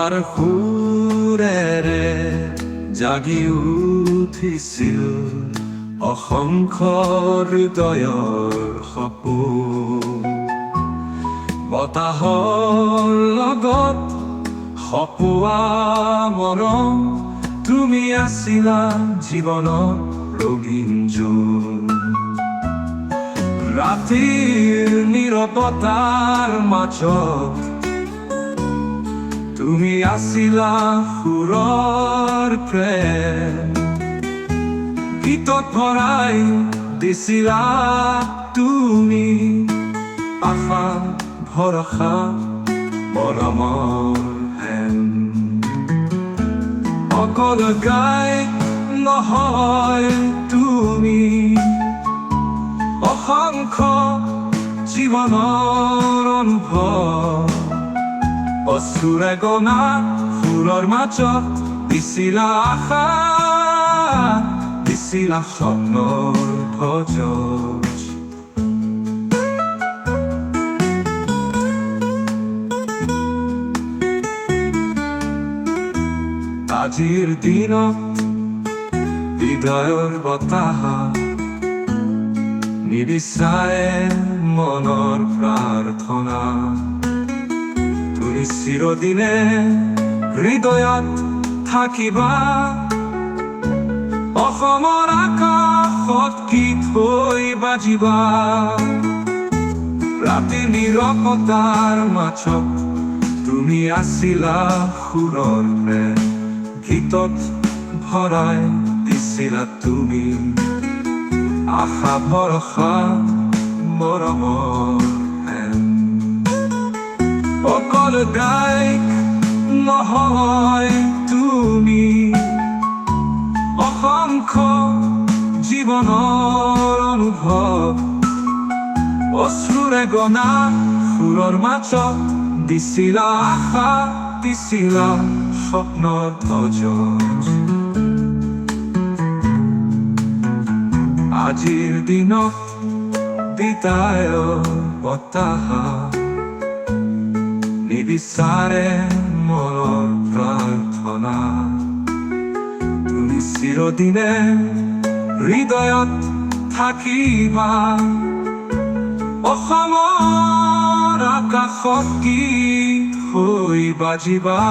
তোমাৰ সুৰেৰে জাগি উঠিছিল অসংখ্য হৃদয়ৰ সপোন। বতাহৰ লগত সপোৱা মৰম, তুমি আছিলা জীৱনৰ ৰঙীন জোন। ৰাতিৰ নীৰৱতাৰ মাজত তুমি আছিলা সুৰৰ প্ৰেম। গীতত ভৰাই দিছিলা তুমি আশা ভৰসা মৰমৰ হেন। অকল গাই নহয় তুমি অসংখ্য জীৱনৰ অনুভৱ। অশ্ৰুৰে গনা সুৰৰ মাজত দিছিলা আশা, দিছিলা স্বপ্নৰ ভোজ। আজিৰ দিনত হৃদয়ৰ বতাহ নিবিচাৰে মনৰ প্ৰাৰ্থনা। তুমি চিৰদিনে হৃদয়ত থাকিবা, অসমৰ আকাশত গীত হৈ বাজিবা। ৰাতি নীৰৱতাৰ মাজত তুমি আছিলা সুৰৰ প্ৰেম। গীতত ভৰাই দিছিলা তুমি আশা ভৰসা মৰমৰ হেন। অকল গায়ক নহয় তুমি অসংখ্য জীৱনৰ অনুভৱ। অশ্ৰুৰে গনা সুৰৰ মাজত দিছিলা আশা, দিছিলা স্বপ্নৰ ধ্বজ। আজিৰ দিনত বিদায়ৰ বতাহ নিবিচাৰে মনৰ প্ৰাৰ্থনা। তুমি চিৰদিনে হৃদয়ত থাকিবা, অসমৰ আকাশত গীত হৈ বাজিবা।